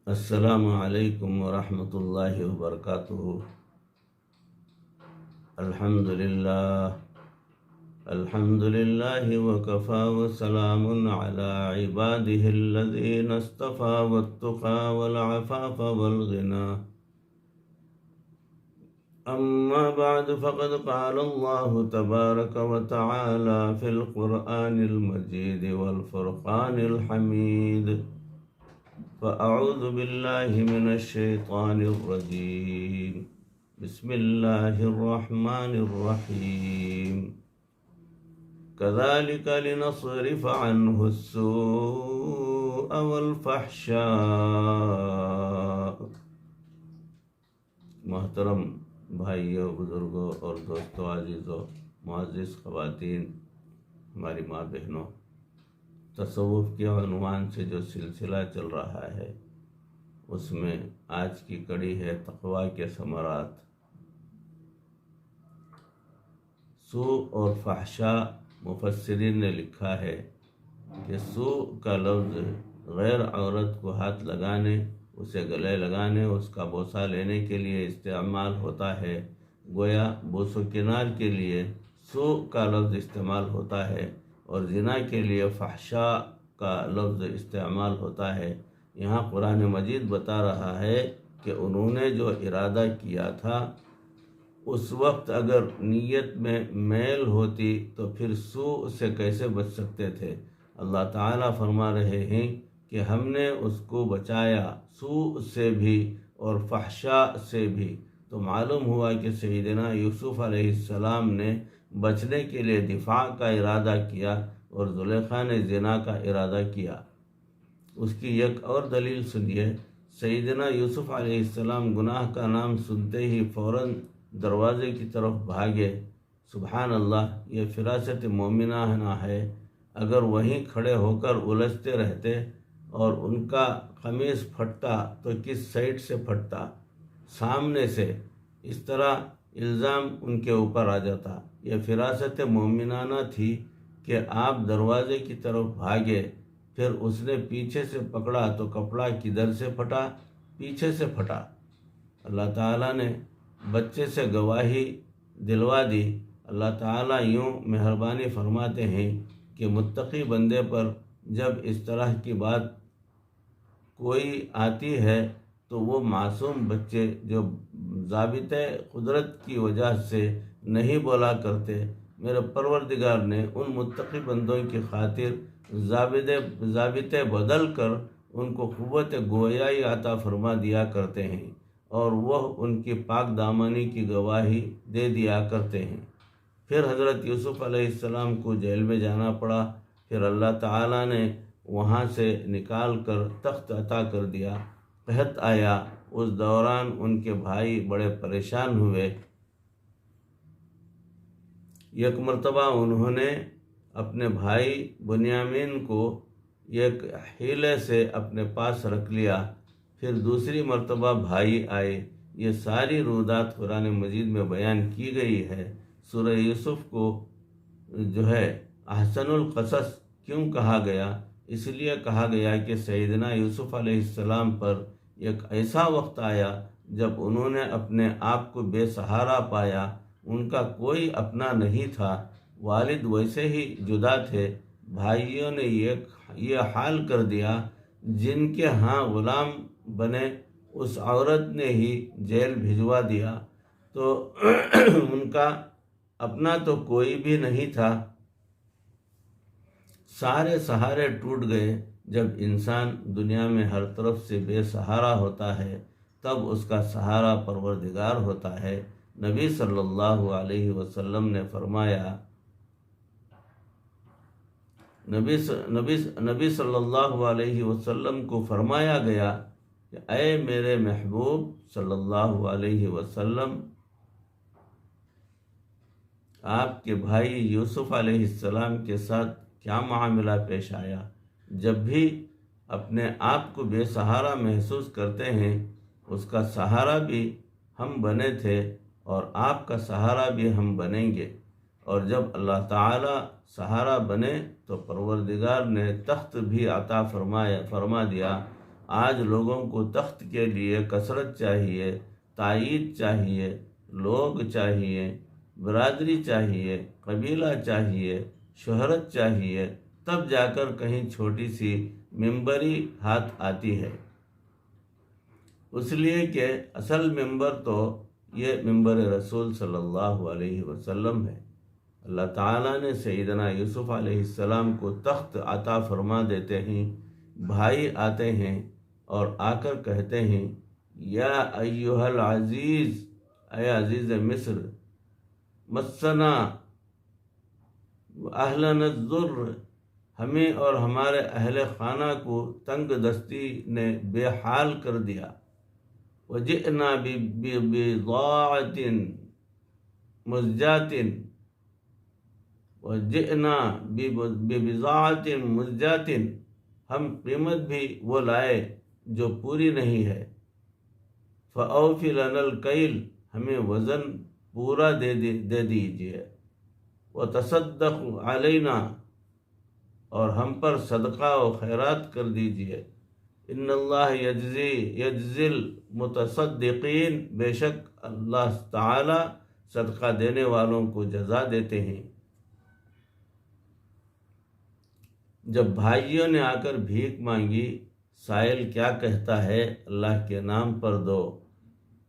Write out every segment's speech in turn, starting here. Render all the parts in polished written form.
السلام علیکم ورحمۃ اللہ وبرکاتہ۔ الحمد للہ وکفى وسلام علی عباده الذین اصطفى والتقى والعفاف والغنى، اما بعد فقد قال اللہ تبارک وتعالى فی القرآن المجید والفرقان الحمید، فأعوذ باللہ من الشیطان الرجیم، بسم اللہ الرحمن الرحیم، كذلك لنصرف عنه السوء والفحشاء۔ محترم بھائیوں، بزرگوں اور دوستوں، عزیزوں، معزز خواتین، ہماری ماں بہنوں، تصوف کے عنوان سے جو سلسلہ چل رہا ہے اس میں آج کی کڑی ہے تقوی کے ثمرات۔ سوء اور فحشاء، مفسرین نے لکھا ہے کہ سوء کا لفظ غیر عورت کو ہاتھ لگانے، اسے گلے لگانے، اس کا بوسہ لینے کے لیے استعمال ہوتا ہے، گویا بوس و کنار کے لیے سوء کا لفظ استعمال ہوتا ہے، اور زنا کے لیے فحشاء کا لفظ استعمال ہوتا ہے۔ یہاں قرآن مجید بتا رہا ہے کہ انہوں نے جو ارادہ کیا تھا اس وقت اگر نیت میں میل ہوتی تو پھر سوء سے کیسے بچ سکتے تھے۔ اللہ تعالیٰ فرما رہے ہیں کہ ہم نے اس کو بچایا سوء سے بھی اور فحشاء سے بھی۔ تو معلوم ہوا کہ سیدنا یوسف علیہ السلام نے بچنے کے لیے دفاع کا ارادہ کیا اور زلیخا نے زنا کا ارادہ کیا۔ اس کی ایک اور دلیل سنیے۔ سیدنا یوسف علیہ السلام گناہ کا نام سنتے ہی فوراً دروازے کی طرف بھاگے۔ سبحان اللہ، یہ فراست مومنہ ہے۔ اگر وہیں کھڑے ہو کر الجھتے رہتے اور ان کا قمیص پھٹتا تو کس سائڈ سے پھٹتا؟ سامنے سے۔ اس طرح الزام ان کے اوپر آ جاتا۔ یہ فراست مومنانہ تھی کہ آپ دروازے کی طرف بھاگے، پھر اس نے پیچھے سے پکڑا تو کپڑا کدھر سے پھٹا؟ پیچھے سے پھٹا۔ اللہ تعالیٰ نے بچے سے گواہی دلوا دی۔ اللہ تعالیٰ یوں مہربانی فرماتے ہیں کہ متقی بندے پر جب اس طرح کی بات کوئی آتی ہے تو وہ معصوم بچے جو ضابطۂ قدرت کی وجہ سے نہیں بولا کرتے، میرے پروردگار نے ان متقی بندوں کی خاطر ضابطے بدل کر ان کو قوت گویائی عطا فرما دیا کرتے ہیں، اور وہ ان کی پاک دامنی کی گواہی دے دیا کرتے ہیں۔ پھر حضرت یوسف علیہ السلام کو جیل میں جانا پڑا، پھر اللہ تعالیٰ نے وہاں سے نکال کر تخت عطا کر دیا، قحط آیا۔ اس دوران ان کے بھائی بڑے پریشان ہوئے۔ ایک مرتبہ انہوں نے اپنے بھائی بنیامین کو ایک حیلے سے اپنے پاس رکھ لیا، پھر دوسری مرتبہ بھائی آئے۔ یہ ساری رودات قرآن مجید میں بیان کی گئی ہے۔ سورہ یوسف کو احسن القصص کیوں کہا گیا؟ اس لیے کہا گیا کہ سیدنا یوسف علیہ السلام پر ایک ایسا وقت آیا جب انہوں نے اپنے آپ کو بے سہارا پایا، ان کا کوئی اپنا نہیں تھا، والد ویسے ہی جدا تھے، بھائیوں نے یہ حال کر دیا، جن کے ہاں غلام بنے اس عورت نے ہی جیل بھجوا دیا، تو ان کا اپنا تو کوئی بھی نہیں تھا۔ سارے سہارے ٹوٹ گئے۔ جب انسان دنیا میں ہر طرف سے بے سہارا ہوتا ہے تب اس کا سہارا پروردگار ہوتا ہے۔ نبی صلی اللہ علیہ وسلم نے فرمایا، نبی صلی اللہ علیہ وسلم کو فرمایا گیا کہ اے میرے محبوب صلی اللہ علیہ وسلم، آپ کے بھائی یوسف علیہ السلام کے ساتھ کیا معاملہ پیش آیا؟ جب بھی اپنے آپ کو بے سہارا محسوس کرتے ہیں، اس کا سہارا بھی ہم بنے تھے اور آپ کا سہارا بھی ہم بنیں گے، اور جب اللہ تعالی سہارا بنے تو پروردگار نے تخت بھی عطا فرما دیا، آج لوگوں کو تخت کے لیے کثرت چاہیے، تائید چاہیے، لوگ چاہیے، برادری چاہیے، قبیلہ چاہیے، شہرت چاہیے، تب جا کر کہیں چھوٹی سی ممبری ہاتھ آتی ہے۔ اس لیے کہ اصل ممبر تو یہ ممبر رسول صلی اللہ علیہ وسلم ہے۔ اللہ تعالیٰ نے سیدنا یوسف علیہ السلام کو تخت عطا فرما دیتے ہیں، بھائی آتے ہیں اور آ کر کہتے ہیں یا ایھا العزیز، اے عزیز مصر، مسنا اہلنا الضر، ہمیں اور ہمارے اہل خانہ کو تنگ دستی نے بے حال کر دیا، وجئنا ببضاعۃ مزجاۃ ہم قیمت بھی وہ لائے جو پوری نہیں ہے، فأوف لنا الکیل، ہمیں وزن پورا دے دیجیے، وتصدق علینا، اور ہم پر صدقہ و خیرات کر دیجیے، ان اللہ یجزی المتصدقین، بے شک اللہ تعالی صدقہ دینے والوں کو جزا دیتے ہیں۔ جب بھائیوں نے آ کر بھیک مانگی، سائل کیا کہتا ہے؟ اللہ کے نام پر دو،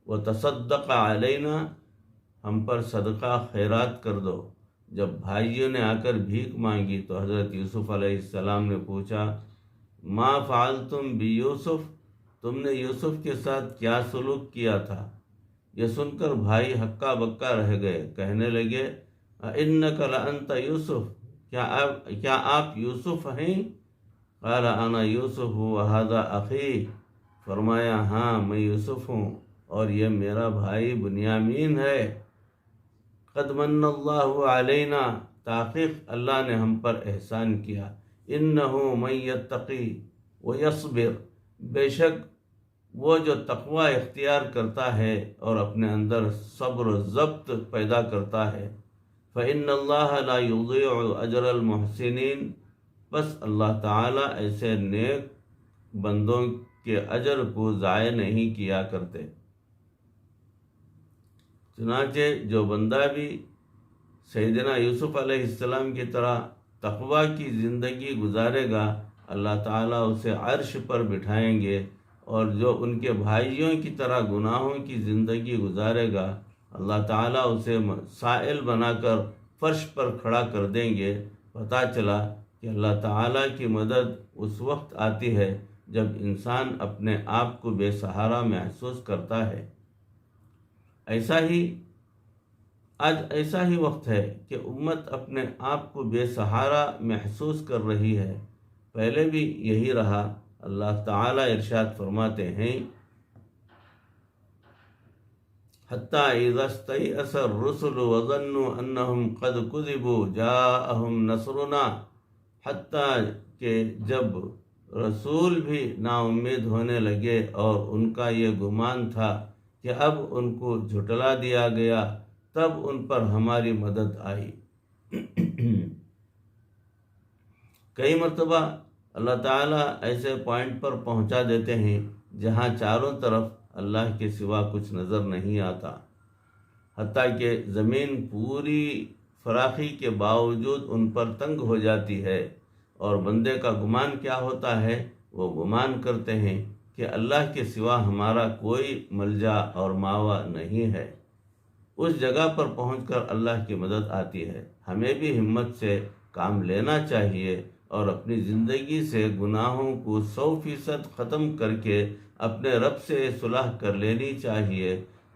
وتصدق علینا، ہم پر صدقہ خیرات کر دو۔ جب بھائیوں نے آ کر بھیک مانگی تو حضرت یوسف علیہ السلام نے پوچھا ما فعلتم بیوسف، تم نے یوسف کے ساتھ کیا سلوک کیا تھا؟ یہ سن کر بھائی ہکا بکا رہ گئے، کہنے لگے اِنَّکَ لَأَنْتَ یوسف، کیا آپ یوسف ہیں؟ قال انا یوسف وہذا اخی، فرمایا ہاں میں یوسف ہوں اور یہ میرا بھائی بنیامین ہے۔ قد من اللہ علینا، تحقیق اللہ نے ہم پر احسان کیا، انہ من یتقی ویصبر، بے شک وہ جو تقوی اختیار کرتا ہے اور اپنے اندر صبر و ضبط پیدا کرتا ہے، فإن اللہ لا یضیع اجر المحسنین، بس اللہ تعالیٰ ایسے نیک بندوں کے اجر کو ضائع نہیں کیا کرتے۔ چنانچہ جو بندہ بھی سیدنا یوسف علیہ السلام کی طرح تقوی کی زندگی گزارے گا، اللہ تعالیٰ اسے عرش پر بٹھائیں گے، اور جو ان کے بھائیوں کی طرح گناہوں کی زندگی گزارے گا، اللہ تعالیٰ اسے سائل بنا کر فرش پر کھڑا کر دیں گے۔ پتہ چلا کہ اللہ تعالیٰ کی مدد اس وقت آتی ہے جب انسان اپنے آپ کو بے سہارا محسوس کرتا ہے۔ آج ایسا ہی وقت ہے کہ امت اپنے آپ کو بے سہارا محسوس کر رہی ہے، پہلے بھی یہی رہا۔ اللہ تعالیٰ ارشاد فرماتے ہیں حتیٰ اذا استیأس الرسل وظنوا انہم قد کذبوا جاءہم نصرنا، حتیٰ کہ جب رسول بھی نا امید ہونے لگے اور ان کا یہ گمان تھا کہ اب ان کو جھٹلا دیا گیا، تب ان پر ہماری مدد آئی۔ کئی مرتبہ اللہ تعالیٰ ایسے پوائنٹ پر پہنچا دیتے ہیں جہاں چاروں طرف اللہ کے سوا کچھ نظر نہیں آتا، حتیٰ کہ زمین پوری فراخی کے باوجود ان پر تنگ ہو جاتی ہے، اور بندے کا گمان کیا ہوتا ہے؟ وہ گمان کرتے ہیں کہ اللہ کے سوا ہمارا کوئی ملجا اور ماوا نہیں ہے۔ اس جگہ پر پہنچ کر اللہ کی مدد آتی ہے۔ ہمیں بھی ہمت سے کام لینا چاہیے اور اپنی زندگی سے گناہوں کو 100% ختم کر کے اپنے رب سے صلح کر لینی چاہیے،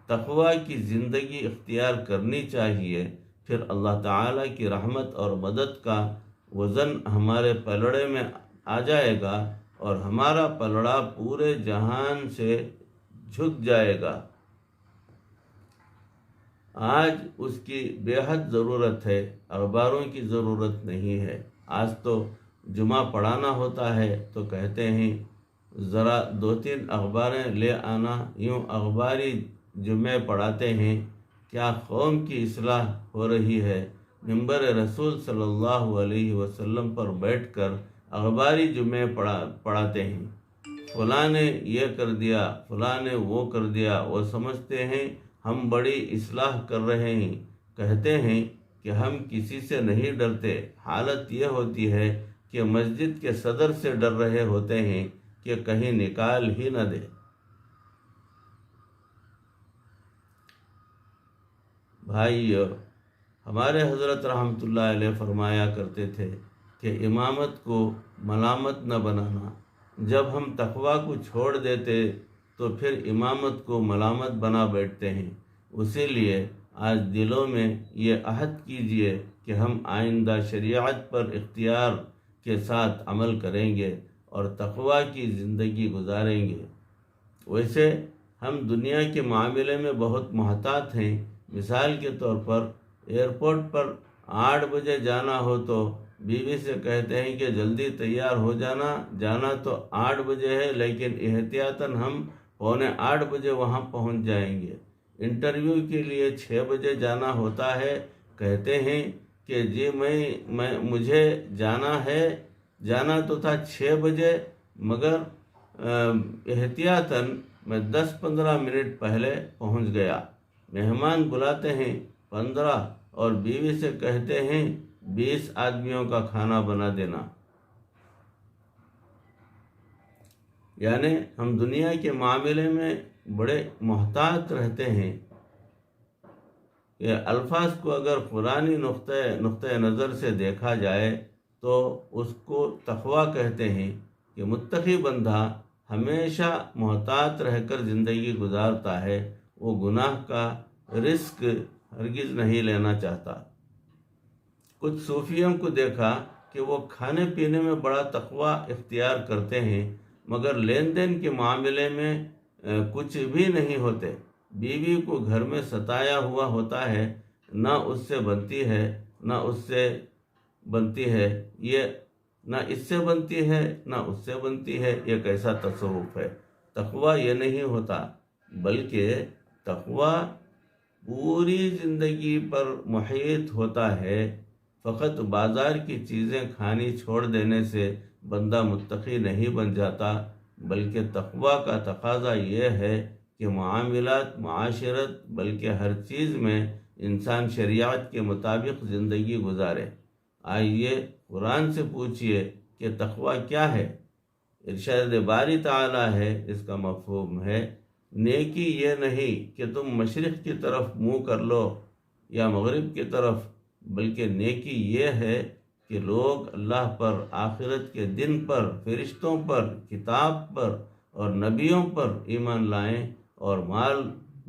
تقوی کی زندگی اختیار کرنی چاہیے، پھر اللہ تعالیٰ کی رحمت اور مدد کا وزن ہمارے پلڑے میں آ جائے گا اور ہمارا پلڑا پورے جہان سے جھک جائے گا۔ آج اس کی بے حد ضرورت ہے، اخباروں کی ضرورت نہیں ہے۔ آج تو جمعہ پڑھانا ہوتا ہے تو کہتے ہیں ذرا 2-3 اخباریں لے آنا، یوں اخباری جمعے پڑھاتے ہیں۔ کیا قوم کی اصلاح ہو رہی ہے؟ ممبر رسول صلی اللہ علیہ وسلم پر بیٹھ کر اخباری جمعے پڑھاتے ہیں۔ فلاں نے یہ کر دیا، فلاں نے وہ کر دیا، وہ سمجھتے ہیں ہم بڑی اصلاح کر رہے ہیں، کہتے ہیں کہ ہم کسی سے نہیں ڈرتے۔ حالت یہ ہوتی ہے کہ مسجد کے صدر سے ڈر رہے ہوتے ہیں کہ کہیں نکال ہی نہ دے۔ بھائیو، ہمارے حضرت رحمۃ اللہ علیہ فرمایا کرتے تھے کہ امامت کو ملامت نہ بنانا۔ جب ہم تقویٰ کو چھوڑ دیتے تو پھر امامت کو ملامت بنا بیٹھتے ہیں۔ اسی لیے آج دلوں میں یہ عہد کیجئے کہ ہم آئندہ شریعت پر اختیار کے ساتھ عمل کریں گے اور تقویٰ کی زندگی گزاریں گے۔ ویسے ہم دنیا کے معاملے میں بہت محتاط ہیں۔ مثال کے طور پر ایئرپورٹ پر 8 بجے جانا ہو تو بیوی سے کہتے ہیں کہ جلدی تیار ہو جانا تو 8 بجے ہے، لیکن احتیاطاً ہم 7:45 بجے وہاں پہنچ جائیں گے۔ انٹرویو کے لیے 6 بجے جانا ہوتا ہے، کہتے ہیں کہ جی مجھے جانا تو تھا 6 بجے، مگر احتیاطاً میں 10-15 منٹ پہلے پہنچ گیا۔ مہمان بلاتے ہیں 15 اور بیوی سے کہتے ہیں 20 آدمیوں کا کھانا بنا دینا۔ یعنی ہم دنیا کے معاملے میں بڑے محتاط رہتے ہیں کہ الفاظ کو اگر قرآنی نقطۂ نظر سے دیکھا جائے تو اس کو تقویٰ کہتے ہیں کہ متقی بندہ ہمیشہ محتاط رہ کر زندگی گزارتا ہے، وہ گناہ کا رزق ہرگز نہیں لینا چاہتا۔ کچھ صوفیوں کو دیکھا کہ وہ کھانے پینے میں بڑا تقویٰ اختیار کرتے ہیں، مگر لین دین کے معاملے میں کچھ بھی نہیں ہوتے۔ بیوی کو گھر میں ستایا ہوا ہوتا ہے، نہ اس سے بنتی ہے نہ اس سے بنتی ہے، نہ اس سے بنتی ہے نہ اس سے بنتی ہے۔ یہ کیسا تصوف ہے؟ تقویٰ یہ نہیں ہوتا، بلکہ تقویٰ پوری زندگی پر محیط ہوتا ہے۔ فقط بازار کی چیزیں کھانی چھوڑ دینے سے بندہ متقی نہیں بن جاتا، بلکہ تقویٰ کا تقاضا یہ ہے کہ معاملات، معاشرت، بلکہ ہر چیز میں انسان شریعت کے مطابق زندگی گزارے۔ آئیے قرآن سے پوچھئے کہ تقویٰ کیا ہے؟ ارشاد باری تعالیٰ ہے، اس کا مفہوم ہے نیکی یہ نہیں کہ تم مشرق کی طرف منہ کر لو یا مغرب کی طرف، بلکہ نیکی یہ ہے کہ لوگ اللہ پر، آخرت کے دن پر، فرشتوں پر، کتاب پر اور نبیوں پر ایمان لائیں اور مال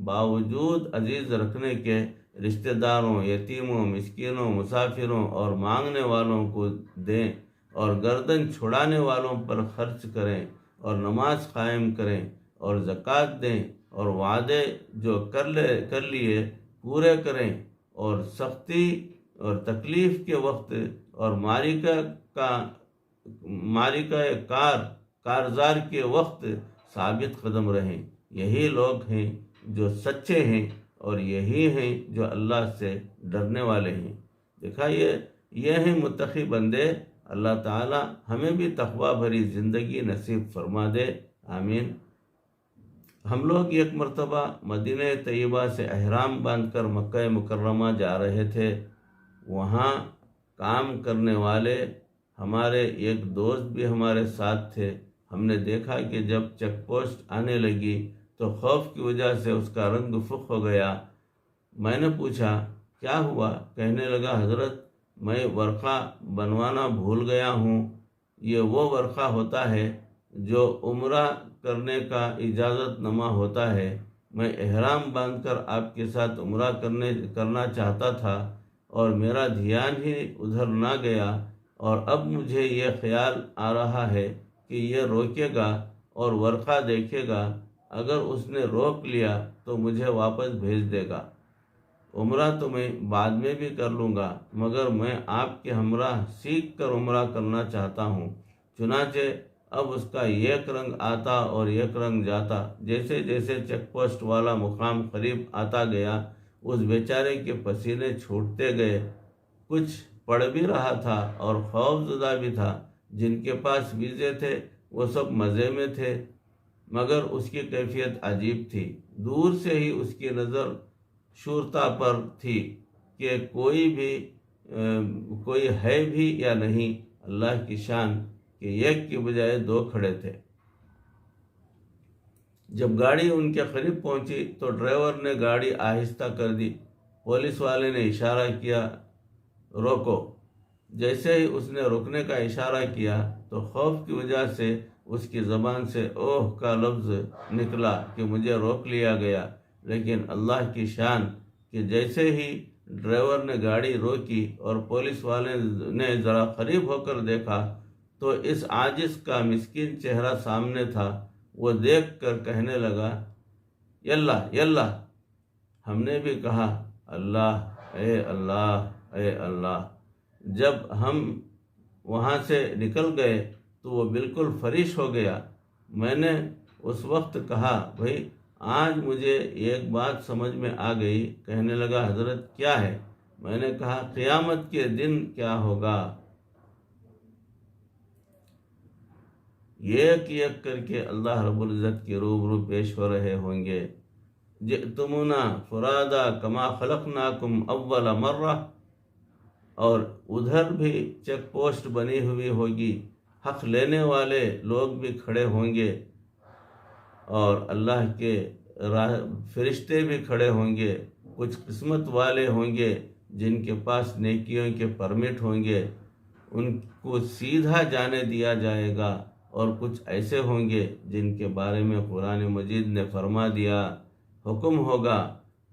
باوجود عزیز رکھنے کے رشتہ داروں، یتیموں، مسکینوں، مسافروں اور مانگنے والوں کو دیں اور گردن چھڑانے والوں پر خرچ کریں اور نماز قائم کریں اور زکوٰۃ دیں اور وعدے جو کر لیے پورے کریں اور سختی اور تکلیف کے وقت اور کارزار کے وقت ثابت قدم رہیں۔ یہی لوگ ہیں جو سچے ہیں اور یہی ہیں جو اللہ سے ڈرنے والے ہیں۔ دیکھا یہ ہیں متقی بندے۔ اللہ تعالی ہمیں بھی تقویٰ بھری زندگی نصیب فرما دے، آمین۔ ہم لوگ ایک مرتبہ مدینہ طیبہ سے احرام باندھ کر مکہ مکرمہ جا رہے تھے۔ وہاں کام کرنے والے ہمارے ایک دوست بھی ہمارے ساتھ تھے۔ ہم نے دیکھا کہ جب چیک پوسٹ آنے لگی تو خوف کی وجہ سے اس کا رنگ فک ہو گیا۔ میں نے پوچھا کیا ہوا؟ کہنے لگا حضرت میں ورقہ بنوانا بھول گیا ہوں۔ یہ وہ ورقہ ہوتا ہے جو عمرہ کرنے کا اجازت نامہ ہوتا ہے۔ میں احرام باندھ کر آپ کے ساتھ عمرہ کرنا چاہتا تھا اور میرا دھیان ہی ادھر نہ گیا، اور اب مجھے یہ خیال آ رہا ہے کہ یہ روکے گا اور ورقہ دیکھے گا، اگر اس نے روک لیا تو مجھے واپس بھیج دے گا۔ عمرہ تو میں بعد میں بھی کر لوں گا، مگر میں آپ کے ہمراہ سیکھ کر عمرہ کرنا چاہتا ہوں۔ چنانچہ اب اس کا ایک رنگ آتا اور ایک رنگ جاتا۔ جیسے جیسے چیک پوسٹ والا مقام قریب آتا گیا، اس بیچارے کے پسینے چھوٹتے گئے۔ کچھ پڑھ بھی رہا تھا اور خوف زدہ بھی تھا۔ جن کے پاس ویزے تھے وہ سب مزے میں تھے، مگر اس کی کیفیت عجیب تھی۔ دور سے ہی اس کی نظر شورتا پر تھی کہ کوئی ہے بھی یا نہیں۔ اللہ کی شان کہ ایک کی بجائے دو کھڑے تھے۔ جب گاڑی ان کے قریب پہنچی تو ڈرائیور نے گاڑی آہستہ کر دی۔ پولیس والے نے اشارہ کیا، روکو۔ جیسے ہی اس نے رکنے کا اشارہ کیا تو خوف کی وجہ سے اس کی زبان سے اوہ کا لفظ نکلا کہ مجھے روک لیا گیا۔ لیکن اللہ کی شان کہ جیسے ہی ڈرائیور نے گاڑی روکی اور پولیس والے نے ذرا قریب ہو کر دیکھا تو اس عاجز کا مسکین چہرہ سامنے تھا۔ وہ دیکھ کر کہنے لگا، یلا یلا۔ ہم نے بھی کہا، اللہ اے اللہ اے اللہ۔ جب ہم وہاں سے نکل گئے تو وہ بالکل فریش ہو گیا۔ میں نے اس وقت کہا، بھائی آج مجھے ایک بات سمجھ میں آ گئی۔ کہنے لگا، حضرت کیا ہے؟ میں نے کہا، قیامت کے دن کیا ہوگا؟ ایک ایک کر کے اللہ رب العزت کے روبرو پیش ہو رہے ہوں گے۔ جئتمونا فرادا کما خلقناکم اول مرہ۔ اور ادھر بھی چیک پوسٹ بنی ہوئی ہوگی، حق لینے والے لوگ بھی کھڑے ہوں گے اور اللہ کے فرشتے بھی کھڑے ہوں گے۔ کچھ قسمت والے ہوں گے جن کے پاس نیکیوں کے پرمٹ ہوں گے، ان کو سیدھا جانے دیا جائے گا، اور کچھ ایسے ہوں گے جن کے بارے میں قرآن مجید نے فرما دیا، حکم ہوگا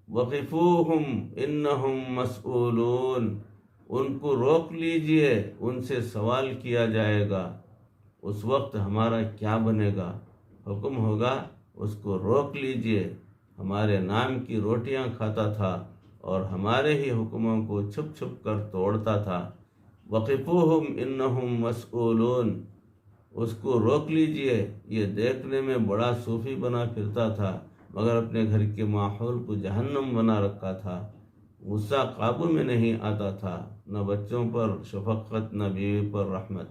وقفوہم انہم مسئولون، ان کو روک لیجئے، ان سے سوال کیا جائے گا۔ اس وقت ہمارا کیا بنے گا؟ حکم ہوگا اس کو روک لیجئے۔ ہمارے نام کی روٹیاں کھاتا تھا اور ہمارے ہی حکموں کو چھپ چھپ کر توڑتا تھا۔ وقفوہم انہم مسئولون، اس کو روک لیجئے۔ یہ دیکھنے میں بڑا صوفی بنا پھرتا تھا مگر اپنے گھر کے ماحول کو جہنم بنا رکھا تھا۔ غصہ قابو میں نہیں آتا تھا، نہ بچوں پر شفقت نہ بیوی پر رحمت۔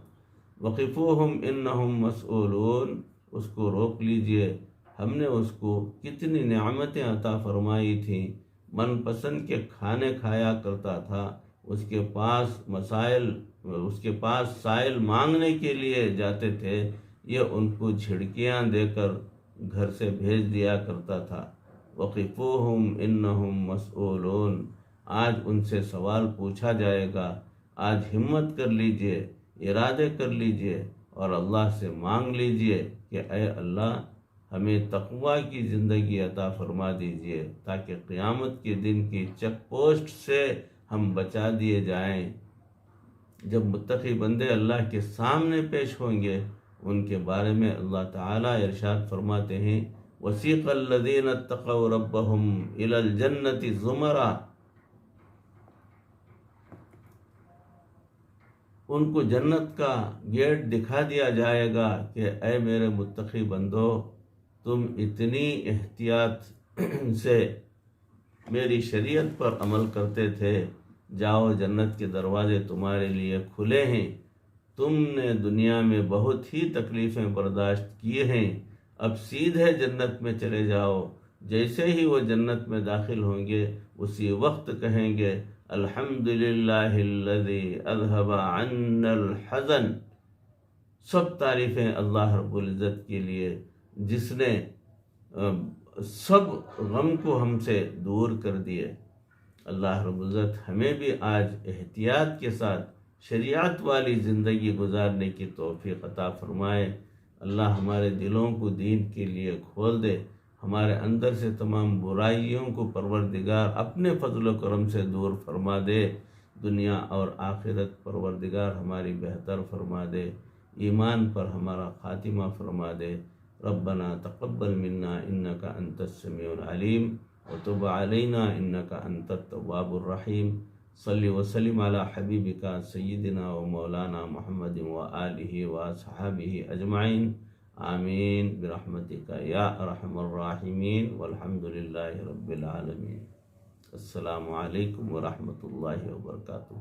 وقفوہم انہم مسئولون، اس کو روک لیجئے۔ ہم نے اس کو کتنی نعمتیں عطا فرمائی تھیں، من پسند کے کھانے کھایا کرتا تھا۔ اس کے پاس سائل مانگنے کے لیے جاتے تھے، یہ ان کو جھڑکیاں دے کر گھر سے بھیج دیا کرتا تھا۔ وقفوہم انہم مسئولون، آج ان سے سوال پوچھا جائے گا۔ آج ہمت کر لیجئے، ارادے کر لیجئے اور اللہ سے مانگ لیجئے کہ اے اللہ ہمیں تقوی کی زندگی عطا فرما دیجئے تاکہ قیامت کے دن کی چیک پوسٹ سے ہم بچا دیے جائیں۔ جب متقی بندے اللہ کے سامنے پیش ہوں گے، ان کے بارے میں اللہ تعالیٰ ارشاد فرماتے ہیں، وَسِيقَ الَّذِينَ اتَّقَوْا رَبَّهُمْ إِلَى الْجَنَّةِ زُمَرًا، ان کو جنت کا گیٹ دکھا دیا جائے گا کہ اے میرے متقی بندو، تم اتنی احتیاط سے میری شریعت پر عمل کرتے تھے، جاؤ جنت کے دروازے تمہارے لیے کھلے ہیں۔ تم نے دنیا میں بہت ہی تکلیفیں برداشت کی ہیں، اب سیدھے جنت میں چلے جاؤ۔ جیسے ہی وہ جنت میں داخل ہوں گے اسی وقت کہیں گے، الحمدللہ الذی اذہب عنا الحزن۔ سب تعریفیں اللہ رب العزت کے لیے جس نے سب غم کو ہم سے دور کر دیے۔ اللہ رب العزت ہمیں بھی آج احتیاط کے ساتھ شریعت والی زندگی گزارنے کی توفیق عطا فرمائے۔ اللہ ہمارے دلوں کو دین کے لیے کھول دے، ہمارے اندر سے تمام برائیوں کو پروردگار اپنے فضل و کرم سے دور فرما دے، دنیا اور آخرت پروردگار ہماری بہتر فرما دے، ایمان پر ہمارا خاتمہ فرما دے۔ ربنا تقبل منا انک انت السمیع العلیم وتب علینا انک انت التواب الرحیم۔ صلی وسلم علی حبیبک سیدنا و مولانا محمد وآلہ واصحابہ اجمعین، آمین برحمتک یا ارحم الراحمین، والحمد للہ رب العالمین۔ السلام علیکم ورحمۃ اللہ وبرکاتہ۔